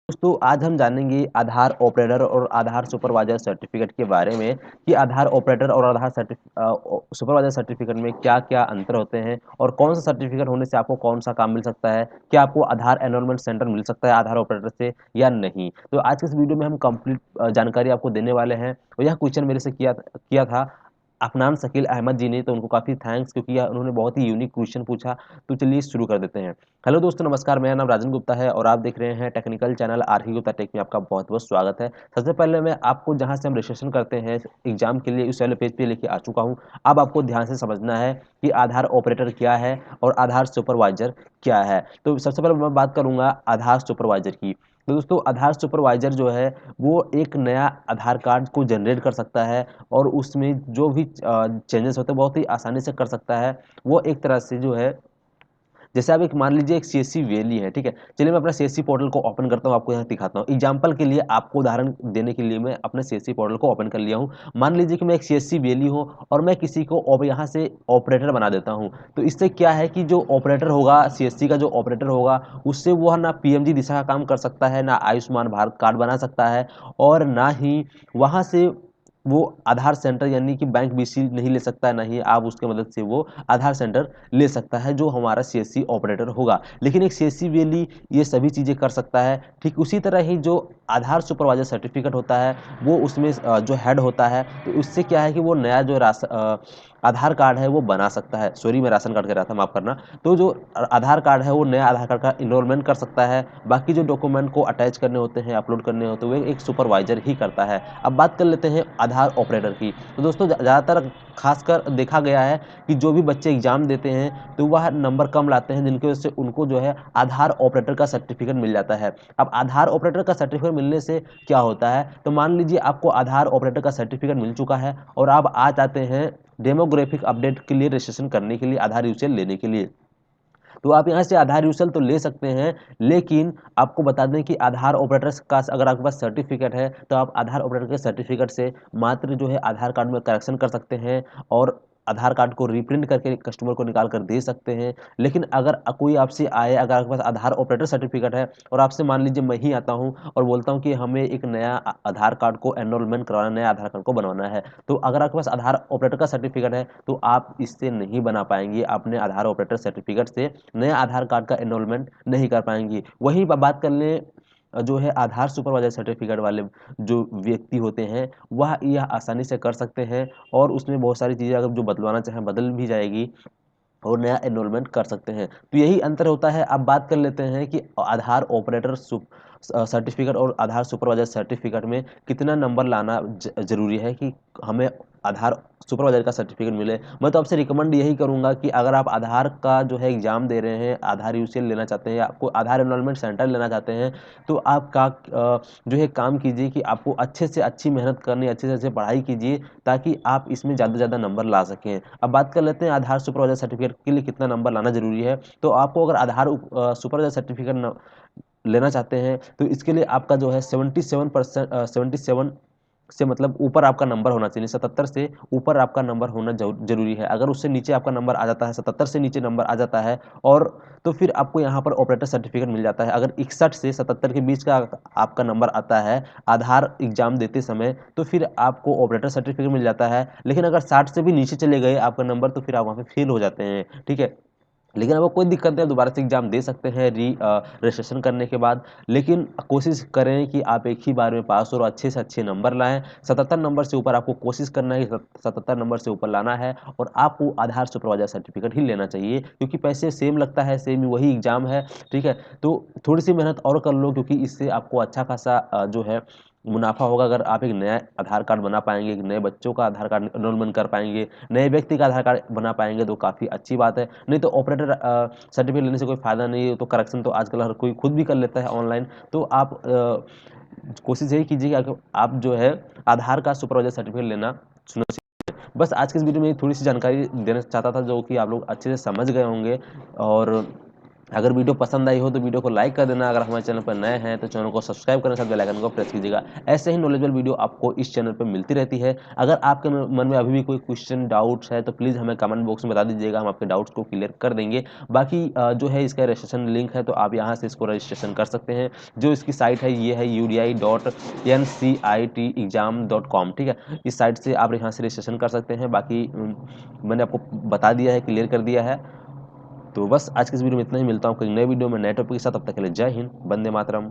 दोस्तों आज हम जानेंगे आधार ऑपरेटर और आधार सुपरवाइजर सर्टिफिकेट के बारे में कि आधार ऑपरेटर और आधार सुपरवाइजर सर्टिफिकेट में क्या-क्या अंतर होते हैं और कौन सा सर्टिफिकेट होने से आपको कौन सा काम मिल सकता है, क्या आपको आधार एनरोलमेंट सेंटर मिल सकता है आधार ऑपरेटर से या नहीं। तो आज के इस वीडियो में हम कंप्लीट जानकारी आपको देने वाले हैं और यह क्वेश्चन मेरे से किया था अफनान शकील अहमद जी ने, तो उनको काफ़ी थैंक्स क्योंकि उन्होंने बहुत ही यूनिक क्वेश्चन पूछा। तो चलिए शुरू कर देते हैं। हेलो दोस्तों, नमस्कार। मेरा नाम राजन गुप्ता है और आप देख रहे हैं टेक्निकल चैनल आरही गुप्ता टेक में आपका बहुत-बहुत स्वागत है। सबसे पहले मैं आपको जहां से हम रजिस्ट्रेशन करते हैं एग्जाम के लिए उस वाले पेज पे लेके आ चुका हूं। अब आपको ध्यान से समझना है कि आधार ऑपरेटर क्या है और आधार सुपरवाइजर क्या है। तो सबसे पहले मैं बात करूंगा आधार सुपरवाइजर की। तो दोस्तों आधार सुपरवाइजर जो है वो एक नया आधार कार्ड को जनरेट कर सकता है और उसमें जो भी चेंजेस होते हैं बहुत ही आसानी से कर सकता है। वो एक तरह से जो है, जैसे आप एक मान लीजिए एक सीएससी वैली है, ठीक है। चलिए मैं अपना सीएससी पोर्टल को ओपन करता हूँ, आपको यहाँ दिखाता हूँ। एग्जाम्पल के लिए आपको उदाहरण देने के लिए मैं अपने सीएससी पोर्टल को ओपन कर लिया हूँ। मान लीजिए कि मैं एक सीएससी वैली हूँ और मैं किसी को यहाँ से ऑपरेटर बना देता हूँ। तो इससे क्या है कि जो ऑपरेटर होगा, सीएससी का जो ऑपरेटर होगा, उससे वो ना पीएमजी दिशा का काम कर सकता है, ना आयुष्मान भारत कार्ड बना सकता है और ना ही वहाँ से वो आधार सेंटर यानी कि बैंक बीसी नहीं ले सकता है, ना ही आप उसके मदद से वो आधार सेंटर ले सकता है जो हमारा सीएससी ऑपरेटर होगा। लेकिन एक सीएससी वैली ये सभी चीज़ें कर सकता है। ठीक उसी तरह ही जो आधार सुपरवाइजर सर्टिफिकेट होता है वो उसमें जो हेड होता है, तो उससे क्या है कि वो नया जो आधार कार्ड है वो बना सकता है। सॉरी, मैं राशन कार्ड कह रहा था, माफ़ करना। तो जो आधार कार्ड है वो नया आधार कार्ड का इनरोलमेंट कर सकता है। बाकी जो डॉक्यूमेंट को अटैच करने होते हैं, अपलोड करने होते हैं, वो एक सुपरवाइजर ही करता है। अब बात कर लेते हैं आधार ऑपरेटर की। तो दोस्तों ज़्यादातर खासकर देखा गया है कि जो भी बच्चे एग्जाम देते हैं तो वह नंबर कम लाते हैं, जिनकी वजह से उनको जो है आधार ऑपरेटर का सर्टिफिकेट मिल जाता है। अब आधार ऑपरेटर का सर्टिफिकेट मिलने से क्या होता है, तो मान लीजिए आपको आधार ऑपरेटर का सर्टिफिकेट मिल चुका है और आप आ जाते हैं डेमोग्राफिक अपडेट के लिए रजिस्ट्रेशन करने के लिए, आधार यूसेल लेने के लिए। तो आप यहाँ से आधार यूसेल तो ले सकते हैं, लेकिन आपको बता दें कि आधार ऑपरेटर्स का अगर आपके पास सर्टिफिकेट है तो आप आधार ऑपरेटर के सर्टिफिकेट से मात्र जो है आधार कार्ड में करेक्शन कर सकते हैं और आधार कार्ड को रीप्रिंट करके कस्टमर को निकाल कर दे सकते हैं। लेकिन अगर कोई आपसे आए, अगर आपके पास आधार ऑपरेटर सर्टिफिकेट है और आपसे मान लीजिए मैं ही आता हूँ और बोलता हूँ कि हमें एक नया आधार कार्ड को एनरोलमेंट करवाना, नया आधार कार्ड को बनवाना है, तो अगर आपके पास आधार ऑपरेटर का सर्टिफिकेट है तो आप इससे नहीं बना पाएंगे। अपने आधार ऑपरेटर सर्टिफिकेट से नया आधार कार्ड का एनरोलमेंट नहीं कर पाएंगे। वहीं बात कर लें जो है आधार सुपरवाइजर सर्टिफिकेट वाले जो व्यक्ति होते हैं, वह यह आसानी से कर सकते हैं और उसमें बहुत सारी चीज़ें अगर जो बदलवाना चाहें बदल भी जाएगी और नया एनरोलमेंट कर सकते हैं। तो यही अंतर होता है। अब बात कर लेते हैं कि आधार ऑपरेटर सर्टिफिकेट और आधार सुपरवाइजर सर्टिफिकेट में कितना नंबर लाना ज़रूरी है कि हमें आधार सुपरवाइजर का सर्टिफिकेट मिले। मैं तो आपसे रिकमेंड यही करूँगा कि अगर आप आधार का जो है एग्ज़ाम दे रहे हैं, आधार यूसीएल लेना चाहते हैं या आपको आधार एनरोलमेंट सेंटर लेना चाहते हैं, तो आप जो है काम कीजिए कि आपको अच्छे से अच्छी मेहनत करनी, अच्छे से अच्छी पढ़ाई कीजिए ताकि आप इसमें ज़्यादा से ज़्यादा नंबर ला सकें। अब बात कर लेते हैं आधार सुपरवाइजर सर्टिफिकेट के लिए कितना नंबर लाना ज़रूरी है। तो आपको अगर आधार सुपरवाइजर सर्टिफिकेट लेना चाहते हैं तो इसके लिए आपका जो है 77 से मतलब ऊपर आपका नंबर होना चाहिए। 77 से ऊपर आपका नंबर होना ज़रूरी है। अगर उससे नीचे आपका नंबर आ जाता है, 77 से नीचे नंबर आ जाता है और तो फिर आपको यहाँ पर ऑपरेटर सर्टिफिकेट मिल जाता है। अगर 61 से 77 के बीच का आपका नंबर आता है आधार एग्ज़ाम देते समय, तो फिर आपको ऑपरेटर सर्टिफिकेट मिल जाता है। लेकिन अगर 60 से भी नीचे चले गए आपका नंबर, तो फिर आप वहाँ पे फेल हो जाते हैं, ठीक है। लेकिन आपको कोई दिक्कत नहीं है, दोबारा से एग्ज़ाम दे सकते हैं रजिस्ट्रेशन करने के बाद। लेकिन कोशिश करें कि आप एक ही बार में पास हो और अच्छे से अच्छे नंबर लाएँ। 77 नंबर से ऊपर आपको कोशिश करना है कि 77 नंबर से ऊपर लाना है और आपको आधार सुपरवाइजर सर्टिफिकेट ही लेना चाहिए क्योंकि पैसे सेम लगता है, सेम वही एग्ज़ाम है, ठीक है। तो थोड़ी-सी मेहनत और कर लो क्योंकि इससे आपको अच्छा खासा जो है मुनाफ़ा होगा। अगर आप एक नया आधार कार्ड बना पाएँगे, एक नए बच्चों का आधार कार्ड एनरोलमेंट कर पाएँगे, नए व्यक्ति का आधार कार्ड बना पाएँगे तो काफ़ी अच्छी बात है। नहीं तो ऑपरेटर सर्टिफिकेट लेने से कोई फ़ायदा नहीं है, तो करेक्शन तो आजकल हर कोई खुद भी कर लेता है ऑनलाइन। तो आप कोशिश यही कीजिए कि आप जो है आधार का सुपरवाइजर सर्टिफिकेट लेना सुनिश्चित। बस आज के इस वीडियो में थोड़ी-सी जानकारी देना चाहता था जो कि आप लोग अच्छे से समझ गए होंगे और अगर वीडियो पसंद आई हो तो वीडियो को लाइक कर देना। अगर हमारे चैनल पर नए हैं तो चैनल को सब्सक्राइब करने के साथ बेल आइकन को प्रेस कीजिएगा। ऐसे ही नॉलेजेबल वीडियो आपको इस चैनल पर मिलती रहती है। अगर आपके मन में अभी भी कोई क्वेश्चन डाउट्स है तो प्लीज़ हमें कमेंट बॉक्स में बता दीजिएगा, हम आपके डाउट्स को क्लियर कर देंगे। बाकी जो है इसका रजिस्ट्रेशन लिंक है तो आप यहाँ से इसको रजिस्ट्रेशन कर सकते हैं। जो इसकी साइट है ये है udi.ncitexam.com, ठीक है। इस साइट से आप यहाँ से रजिस्ट्रेशन कर सकते हैं। बाकी मैंने आपको बता दिया है, क्लियर कर दिया है। तो बस आज के इस वीडियो में इतना ही। मिलता हूँ कहीं नए वीडियो में नए टॉपिक के साथ। तब तक के लिए जय हिंद, वंदे मातरम।